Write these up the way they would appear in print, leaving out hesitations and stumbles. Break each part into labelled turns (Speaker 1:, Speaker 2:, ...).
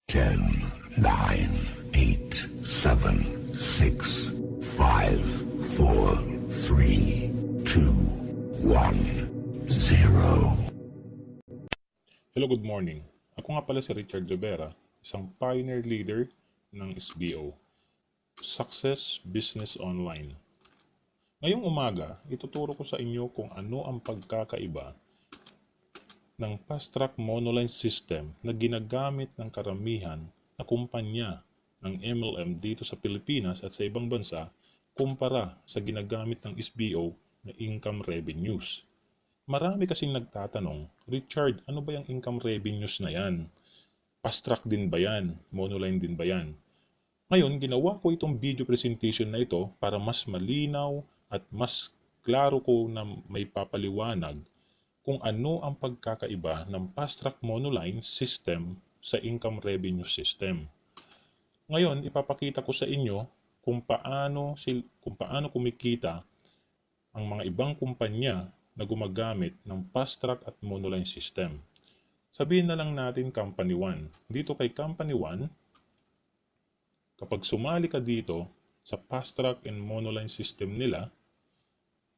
Speaker 1: 10, 9, 8, 7, 6, 5, 4, 3, 2, 1, 0.
Speaker 2: Hello, good morning. Ako nga pala si Richard Rivera, isang pioneer leader ng SBO, Success Business Online. Ngayong umaga, ituturo ko sa inyo kung ano ang pagkakaiba ng Fast Track Monoline System na ginagamit ng karamihan na kumpanya ng MLM dito sa Pilipinas at sa ibang bansa kumpara sa ginagamit ng SBO na income revenues. Marami kasing nagtatanong, Richard, ano ba yung income revenues na yan? Fast track din ba yan? Monoline din ba yan? Ngayon, ginawa ko itong video presentation na ito para mas malinaw at mas klaro ko na may papaliwanag kung ano ang pagkakaiba ng Fast Track Monoline System sa income revenue system. Ngayon, ipapakita ko sa inyo kung paano kumikita ang mga ibang kumpanya na gumagamit ng Fast Track at Monoline System. Sabihin na lang natin Company 1. Dito kay Company 1, kapag sumali ka dito sa Fast Track and Monoline System nila,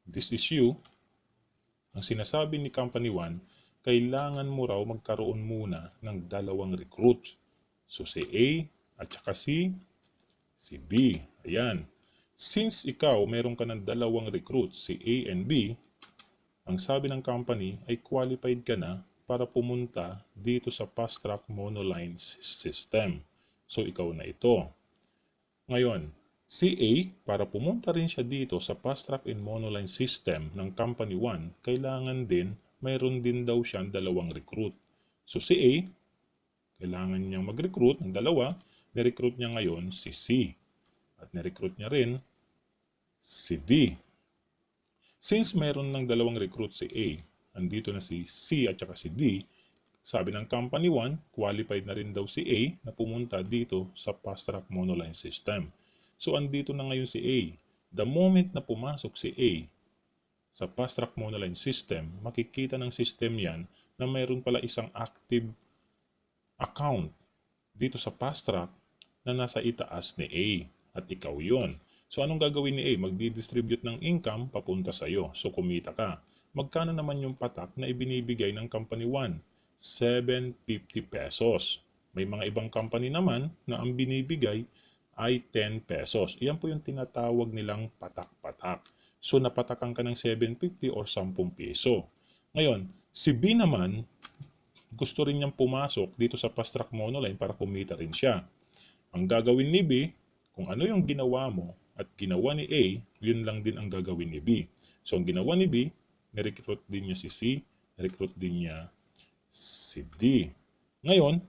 Speaker 2: this is you. Ang sinasabi ni Company 1, kailangan mo raw magkaroon muna ng dalawang recruits. So si A at saka si B. Ayan. Since ikaw meron ka ng dalawang recruits, si A and B, ang sabi ng company ay qualified ka na para pumunta dito sa Fast Track Monoline System. So ikaw na ito. Ngayon, si A, para pumunta rin siya dito sa Fast Track and Monoline System ng Company 1, kailangan din, mayroon din daw siyang dalawang recruit. So si A, kailangan niyang mag-recruit ng dalawa, ni-recruit niya ngayon si C. At ni-recruit niya rin si D. Since mayroon ng dalawang recruit si A, andito na si C at saka si D, sabi ng Company 1, qualified na rin daw si A na pumunta dito sa Fast Track Monoline System. So, andito na ngayon si A. The moment na pumasok si A sa Fast Track Monoline System, makikita ng system yan na mayroon pala isang active account dito sa Fast Track na nasa itaas ni A. At ikaw yon. So, anong gagawin ni A? Magdi-distribute ng income papunta sa'yo. So, kumita ka. Magkano naman yung patak na ibinibigay ng Company 1? 750 pesos. May mga ibang company naman na ang binibigay ay 10 pesos. Iyan po yung tinatawag nilang patak-patak. So napatakan ka ng 750 or 10 piso. Ngayon, si B naman, gusto rin niyang pumasok dito sa Fast Track Monoline para kumita rin siya. Ang gagawin ni B, kung ano yung ginawa mo at ginawa ni A, yun lang din ang gagawin ni B. So ang ginawa ni B, nirecruit din niya si C, nirecruit din niya si D. Ngayon,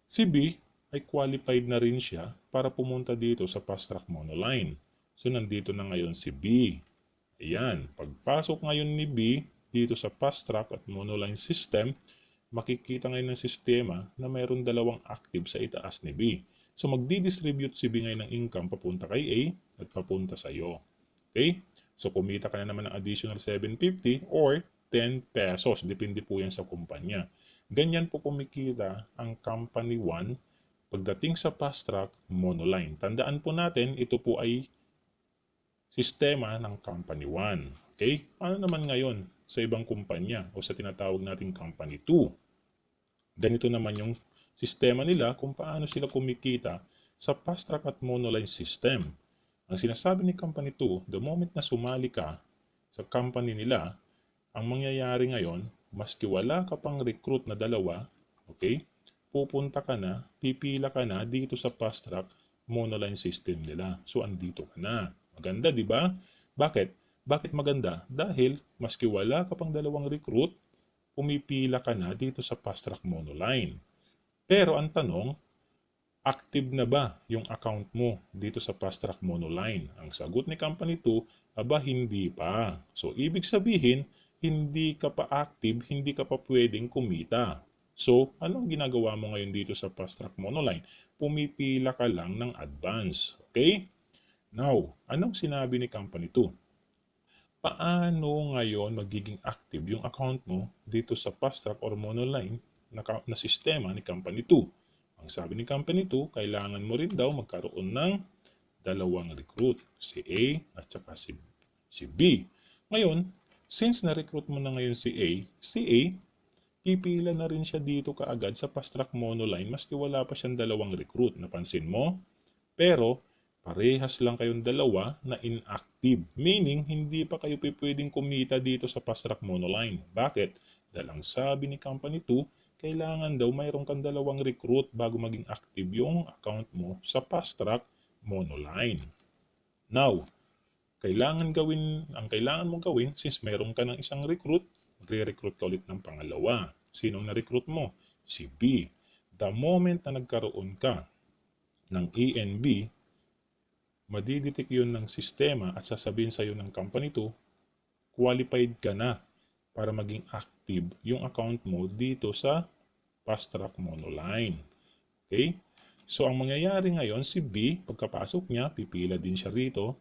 Speaker 2: si B ay qualified na rin siya para pumunta dito sa Fast Track Monoline. So, nandito na ngayon si B. Ayan, pagpasok ngayon ni B dito sa Fast Track at Monoline System, makikita ngayon ng sistema na mayroon dalawang active sa itaas ni B. So, magdi-distribute si B ngayon ng income papunta kay A at papunta sa iyo. Okay? So, kumita ka na naman ng additional 750 or 10 pesos. Depende po yan sa kumpanya. Ganyan po kumikita ang Company 1 pagdating sa Fast Track Monoline. Tandaan po natin, ito po ay sistema ng Company 1. Okay? Ano naman ngayon sa ibang kumpanya o sa tinatawag nating Company 2? Ganito naman yung sistema nila kung paano sila kumikita sa Fast Track at Monoline System. Ang sinasabi ni Company 2, the moment na sumali ka sa company nila, ang mangyayari ngayon, maski wala ka pang recruit na dalawa, okay, pupunta ka na, pipila ka na dito sa Fast Track Monoline System nila. So, andito ka na. Maganda, di ba? Bakit? Bakit maganda? Dahil, maski wala ka pang dalawang recruit, pumipila ka na dito sa Fast Track Monoline. Pero, ang tanong, active na ba yung account mo dito sa Fast Track Monoline? Ang sagot ni Company 2, aba, hindi pa. So, ibig sabihin, hindi ka pa active, hindi ka pa pwedeng kumita. So, anong ginagawa mo ngayon dito sa Fast Track Monoline? Pumipila ka lang ng advance. Okay? Now, anong sinabi ni Company 2? Paano ngayon magiging active yung account mo dito sa Fast Track or Monoline na sistema ni Company 2? Ang sabi ni Company 2, kailangan mo rin daw magkaroon ng dalawang recruit, si A at saka si B. Ngayon, since na-recruit mo na ngayon si A, pipila na rin siya dito kaagad sa fast track monoline maski wala pa siyang dalawang recruit. Napansin mo? Pero, parehas lang kayong dalawa na inactive. Meaning, hindi pa kayo pwedeng kumita dito sa fast track monoline. Bakit? Dahil ang sabi ni Company 2, kailangan daw mayroon kang dalawang recruit bago maging active yung account mo sa fast track monoline. Now, ang kailangan mong gawin, since meron ka ng isang recruit, magre-recruit ka ulit ng pangalawa. Sinong na-recruit mo? Si B. The moment na nagkaroon ka ng A and B, madidetect yun ng sistema at sasabihin sa'yo ng Company 2, qualified ka na para maging active yung account mo dito sa fast track monoline. Okay? So, ang mangyayari ngayon, si B, pagkapasok niya, pipila din siya rito.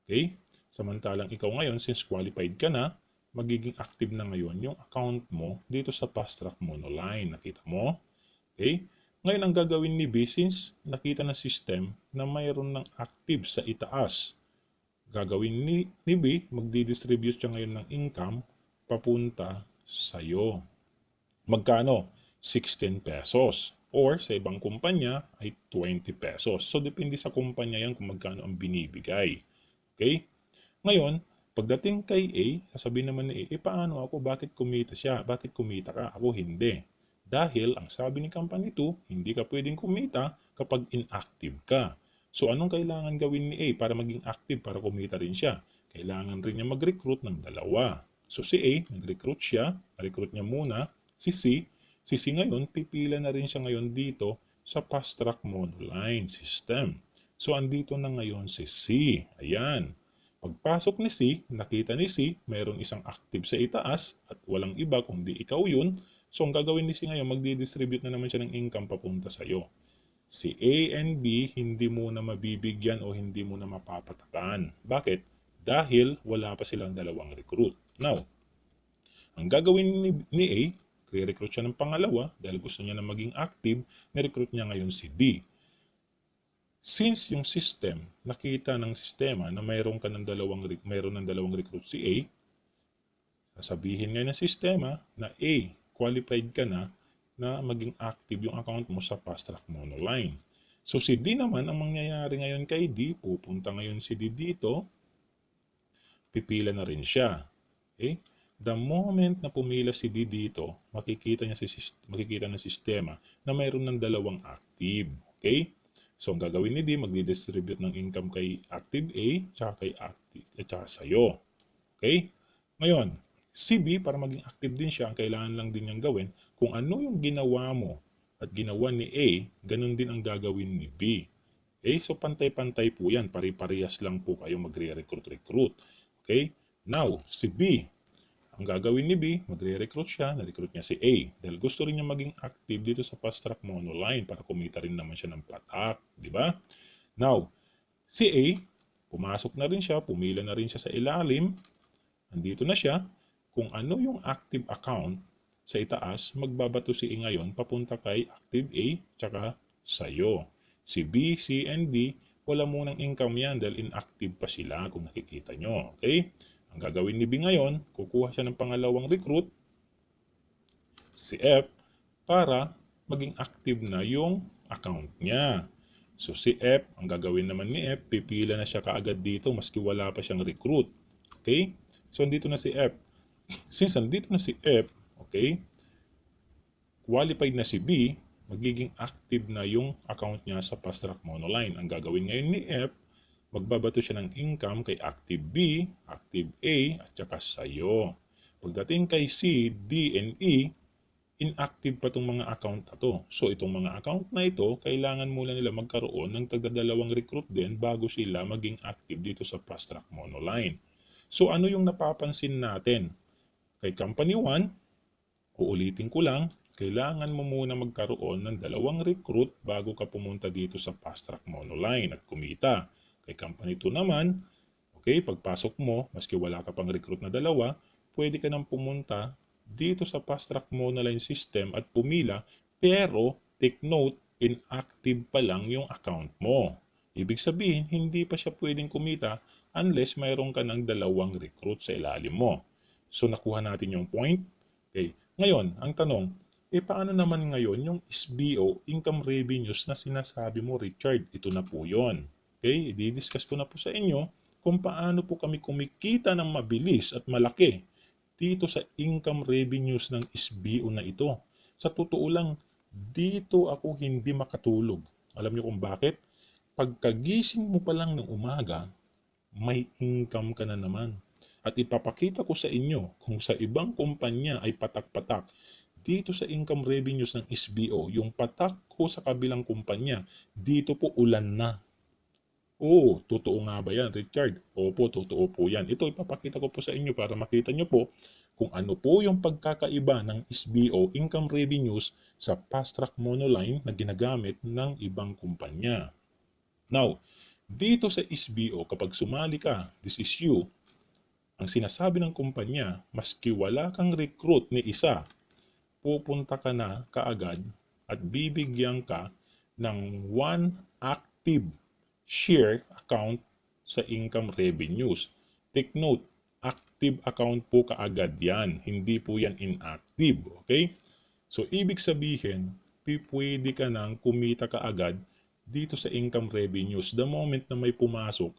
Speaker 2: Okay? Samantalang ikaw ngayon, since qualified ka na, magiging active na ngayon yung account mo dito sa fast track monoline. Nakita mo? Okay? Ngayon, ang gagawin ni B, since nakita ng system na mayroon ng active sa itaas, gagawin ni B, magdi-distribute siya ngayon ng income papunta sa'yo. Magkano? 16 pesos. Or sa ibang kumpanya ay 20 pesos. So, depende sa kumpanya yan kung magkano ang binibigay. Okay? Ngayon, pagdating kay A, sasabihin naman ni A, paano ako? Bakit kumita siya? Bakit kumita ka? Ako hindi. Dahil, ang sabi ni Company 2, hindi ka pwedeng kumita kapag inactive ka. So, anong kailangan gawin ni A para maging active, para kumita rin siya? Kailangan rin niya mag-recruit ng dalawa. So, si A, nag-recruit siya. Recruit niya muna. Si C ngayon, pipila na rin siya ngayon dito sa fast track monoline system. So, andito na ngayon si C. Ayan. Pagpasok ni C, nakita ni C, mayroon isang active sa itaas at walang iba kundi ikaw yun. So, ang gagawin ni C ngayon, magdi-distribute na naman siya ng income papunta sa'yo. Si A and B, hindi mo na mabibigyan o hindi mo na mapapatakan. Bakit? Dahil wala pa silang dalawang recruit. Now, ang gagawin ni A, i-recruit siya ng pangalawa dahil gusto niya na maging active, ni-recruit niya ngayon si D. Since yung system, nakita ng sistema na mayroon ng dalawang recruit si A, sasabihin ngayon ng sistema na A, qualified ka na maging active yung account mo sa fast track monoline. So si D naman, ang mangyayari ngayon kay D, pupunta ngayon si D dito, pipila na rin siya. Okay? The moment na pumila si D dito, makikita ng sistema na mayroon ng dalawang active. Okay? So, ang gagawin ni D, magdi-distribute ng income kay active A, tsaka kay active, tsaka sa'yo. Okay? Ngayon, si B, para maging active din siya, ang kailangan lang din niyang gawin, kung ano yung ginawa mo at ginawa ni A, ganun din ang gagawin ni B. Okay? So, pantay-pantay po yan. Pari-parehas lang po kayo magre-recruit. Okay? Now, si B, ang gagawin ni B, magre-recruit siya, na-recruit niya si A. Dahil gusto rin niya maging active dito sa fast track monoline para kumita rin naman siya ng patak. Di ba? Now, si A, pumasok na rin siya, pumila na rin siya sa ilalim. Andito na siya. Kung ano yung active account sa itaas, magbabato si A ngayon papunta kay active A tsaka sa'yo. Si B, C, and D, wala munang income yan dahil inactive pa sila kung nakikita nyo. Okay? Ang gagawin ni B ngayon, kukuha siya ng pangalawang recruit, si F, para maging active na yung account niya. So si F, ang gagawin naman ni F, pipila na siya kaagad dito maski wala pa siyang recruit. Okay? So andito na si F. Since andito na si F, okay, qualified na si B, magiging active na yung account niya sa fast track monoline. Ang gagawin ngayon ni F, magbabato siya ng income kay active B, active A, at saka sa'yo. Pagdating kay C, D, and E, inactive pa itong mga account na to. So itong mga account na ito, kailangan muna nila magkaroon ng tagdadalawang recruit din bago sila maging active dito sa fast track monoline. So ano yung napapansin natin? Kay Company 1, uulitin ko lang, kailangan mo muna magkaroon ng dalawang recruit bago ka pumunta dito sa fast track monoline at kumita. Kay Company 2 naman, okay, pagpasok mo, maski wala ka pang recruit na dalawa, pwede ka nang pumunta dito sa fast track monoline system at pumila, pero take note, inactive pa lang yung account mo. Ibig sabihin, hindi pa siya pwedeng kumita unless mayroon ka ng dalawang recruit sa ilalim mo. So, nakuha natin yung point. Okay. Ngayon, ang tanong, paano naman ngayon yung SBO, income revenues na sinasabi mo, Richard? Ito na po yun. Okay, i-discuss ko na po sa inyo kung paano po kami kumikita ng mabilis at malaki dito sa income revenues ng SBO na ito. Sa totoo lang, dito ako hindi makatulog. Alam niyo kung bakit? Pagkagising mo pa lang ng umaga, may income ka na naman. At ipapakita ko sa inyo kung sa ibang kumpanya ay patak-patak. Dito sa income revenues ng SBO, yung patak ko sa kabilang kumpanya, dito po ulan na. Oo, totoo nga ba yan, Richard? Opo, totoo po yan. Ito, ipapakita ko po sa inyo para makita nyo po kung ano po yung pagkakaiba ng SBO income revenues sa fast track monoline na ginagamit ng ibang kumpanya. Now, dito sa SBO, kapag sumali ka, this is you, ang sinasabi ng kumpanya, maski wala kang recruit ni isa, pupunta ka na kaagad at bibigyan ka ng one active share account sa income revenues. Take note, active account po kaagad yan, hindi po yan inactive. Okay? So, ibig sabihin, pwede ka nang kumita kaagad dito sa income revenues the moment na may pumasok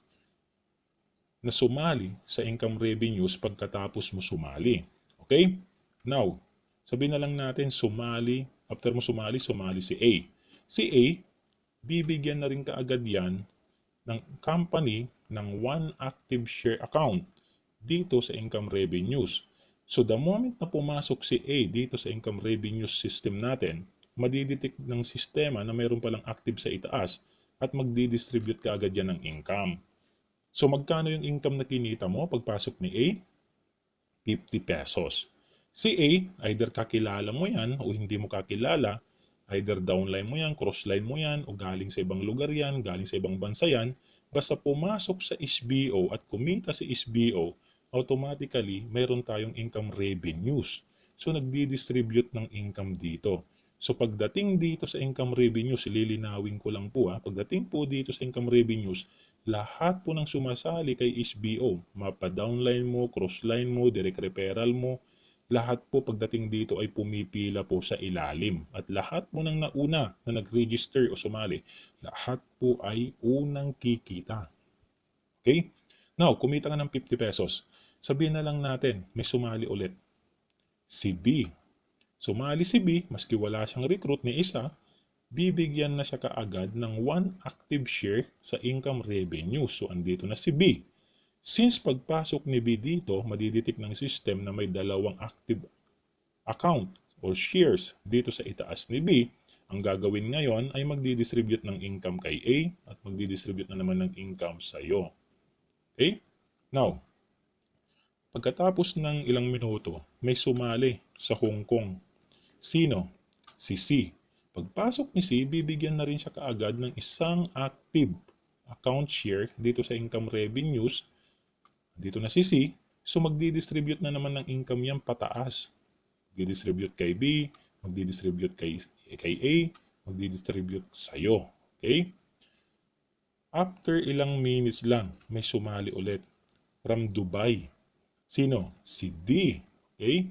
Speaker 2: na sumali sa income revenues pagkatapos mo sumali. Okay? Now, sabihin na lang natin after mo sumali si A. Si A, bibigyan na rin kaagad yan ng company ng one active share account dito sa income revenues. So the moment na pumasok si A dito sa income revenues system natin, madidetect ng sistema na mayroon palang active sa itaas at magdi-distribute kaagad yan ng income. So magkano yung income na kinita mo pagpasok ni A? 50 pesos. Si A, either kakilala mo yan o hindi mo kakilala, either downline mo yan, crossline mo yan, o galing sa ibang lugar yan, galing sa ibang bansa yan, basta pumasok sa SBO at kumita sa SBO, automatically, mayroon tayong income revenues. So, nagdi-distribute ng income dito. So, pagdating dito sa income revenues, lilinawin ko lang po pagdating po dito sa income revenues, lahat po ng sumasali kay SBO, mapa-downline mo, crossline mo, direct referral mo, lahat po pagdating dito ay pumipila po sa ilalim. At lahat po ng nauna na nag-register o sumali, lahat po ay unang kikita. Okay? Now, kumita ka ng 50 pesos. Sabihin na lang natin, may sumali ulit. Si B. Sumali si B, maski wala siyang recruit ni isa, bibigyan na siya kaagad ng one active share sa income revenue. So, andito na si B. Since pagpasok ni B dito, madidetect ng system na may dalawang active account or shares dito sa itaas ni B, ang gagawin ngayon ay magdi-distribute ng income kay A at magdi-distribute na naman ng income sa iyo. Okay? Now, pagkatapos ng ilang minuto, may sumali sa Hong Kong. Sino? Si C. Pagpasok ni C, bibigyan na rin siya kaagad ng isang active account share dito sa income revenues. Dito na si C, so magdi-distribute na naman ng income yan pataas. Magdi-distribute kay B, magdi-distribute kay A, magdi-distribute sa'yo. Okay? After ilang minutes lang, may sumali ulit from Dubai. Sino? Si D. Okay?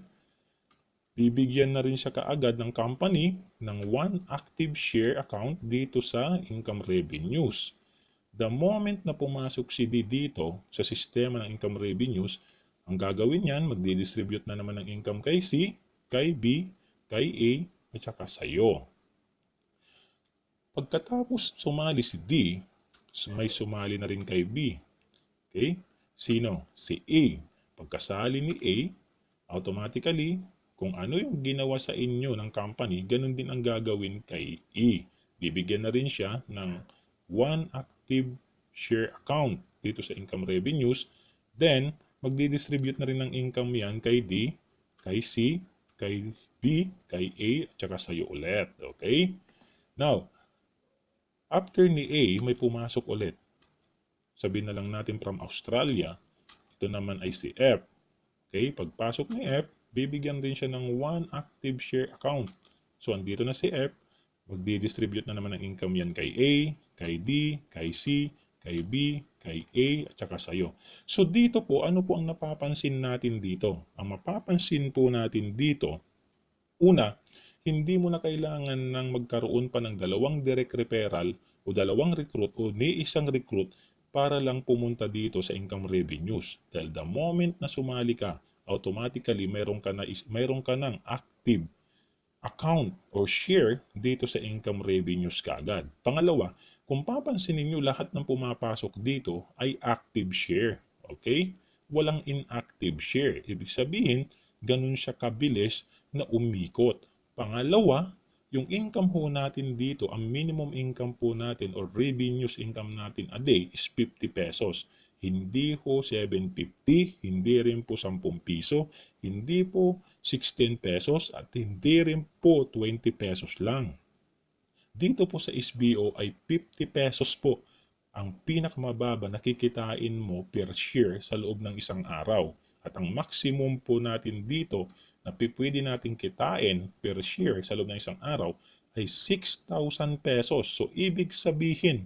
Speaker 2: Bibigyan na rin siya kaagad ng company ng one active share account dito sa income revenues. The moment na pumasok si D dito sa sistema ng income revenues, ang gagawin niyan, magdi-distribute na naman ng income kay C, kay B, kay A, at saka sa iyo. Pagkatapos sumali si D, may sumali na rin kay B. Okay? Sino? Si A. Pagkasali ni A, automatically, kung ano yung ginawa sa inyo ng company, ganun din ang gagawin kay E. Bibigyan na rin siya ng one active share account dito sa income revenues. Then, magdi-distribute na rin ng income yan kay D, kay C, kay B, kay A, at saka sa'yo ulit. Okay? Now, after ni A, may pumasok ulit. Sabihin na lang natin from Australia. Ito naman ay si F. Okay? Pagpasok ni F, bibigyan din siya ng one active share account. So, andito na si F, Magdi-distribute na naman ng income yan kay A, kay D, kay C, kay B, kay A, at saka sa'yo. So dito po, ano po ang napapansin natin dito? Ang mapapansin po natin dito, una, hindi mo na kailangan ng magkaroon pa ng dalawang direct referral o dalawang recruit o ni isang recruit para lang pumunta dito sa income revenues. Dahil the moment na sumali ka, automatically mayroon ka ng active account or share dito sa income revenues kaagad. Pangalawa, kung papansinin nyo, lahat ng pumapasok dito ay active share. Okay? Walang inactive share. Ibig sabihin, ganun siya kabilis na umikot. Pangalawa, yung income ho natin dito, ang minimum income po natin or revenues income natin a day is 50 pesos. Hindi ho 750, hindi rin po 10 piso, hindi po 16 pesos at hindi rin po 20 pesos lang. Dito po sa SBO ay 50 pesos po ang pinakamababa na kikitain mo per share sa loob ng isang araw. At ang maximum po natin dito na pwede natin kitain per share sa loob ng isang araw ay 6,000 pesos. So ibig sabihin,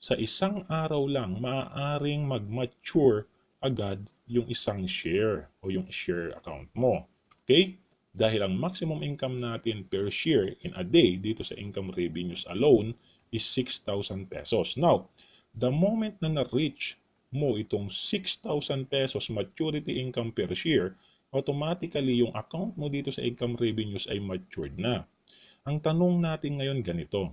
Speaker 2: sa isang araw lang, maaaring mag-mature agad yung isang share o yung share account mo. Okay? Dahil ang maximum income natin per share in a day dito sa income revenues alone is 6,000 pesos. Now, the moment na na-reach mo itong 6,000 pesos maturity income per share, automatically yung account mo dito sa income revenues ay matured na. Ang tanong natin ngayon ganito,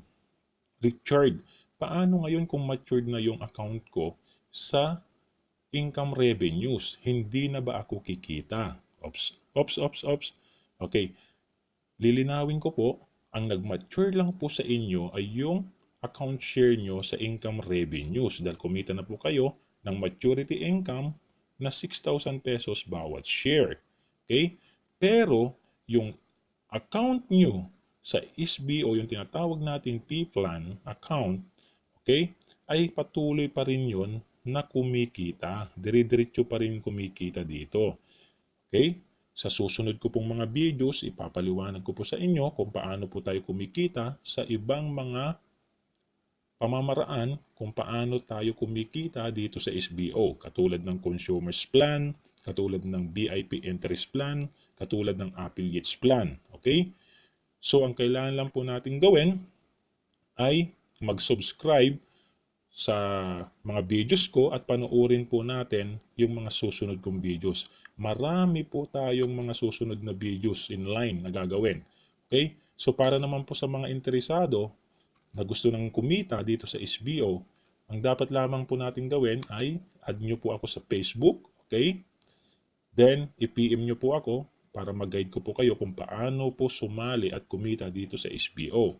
Speaker 2: Richard, paano ngayon kung matured na yung account ko sa income revenues? Hindi na ba ako kikita? Ops. Okay, lilinawin ko po, ang nag-mature lang po sa inyo ay yung account share nyo sa income revenues dahil kumita na po kayo ng maturity income na 6,000 pesos bawat share. Okay? Pero yung account nyo sa SBO, yung tinatawag natin P-Plan account, okay, ay patuloy pa rin yun na kumikita. Dire-diretso pa rin kumikita dito. Okay? Sa susunod ko pong mga videos, ipapaliwanag ko po sa inyo kung paano po tayo kumikita sa ibang mga pamamaraan kung paano tayo kumikita dito sa SBO. Katulad ng Consumers Plan, katulad ng VIP Interest Plan, katulad ng Affiliates Plan. Okay? So, ang kailangan lang po natin gawin ay mag-subscribe sa mga videos ko at panoorin po natin yung mga susunod kong videos. Marami po tayong mga susunod na videos in line na gagawin. Okay? So, para naman po sa mga interesado na gusto nang kumita dito sa SBO, ang dapat lamang po natin gawin ay add nyo po ako sa Facebook. Okay? Then, i-PM nyo po ako para mag-guide ko po kayo kung paano po sumali at kumita dito sa SBO.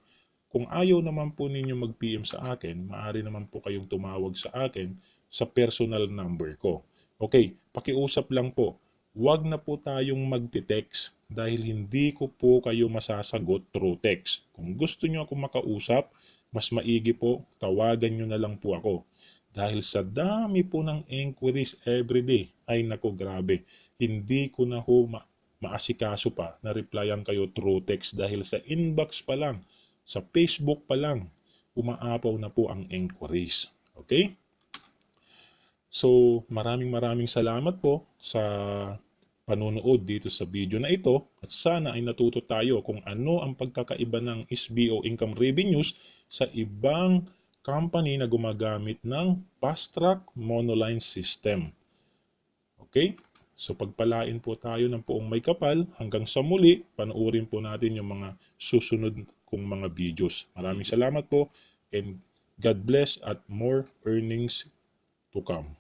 Speaker 2: Kung ayaw naman po ninyo mag-PM sa akin, maaari naman po kayong tumawag sa akin sa personal number ko. Okay, pakiusap lang po. Huwag na po tayong magte-text dahil hindi ko po kayo masasagot through text. Kung gusto nyo ako makausap, mas maigi po, tawagan nyo na lang po ako. Dahil sa dami po ng inquiries everyday, ay nako grabe, hindi ko na ho maasikaso pa na replyan kayo through text dahil sa inbox pa lang, sa Facebook pa lang, umaapaw na po ang inquiries. Okay? So, maraming salamat po sa panonood dito sa video na ito at sana ay natuto tayo kung ano ang pagkakaiba ng SBO income revenues sa ibang company na gumagamit ng fast track monoline system. Okay? So pagpalain po tayo ng poong may kapal. Hanggang sa muli, panoorin po natin yung mga susunod kong mga videos. Maraming salamat po and God bless at more earnings to come.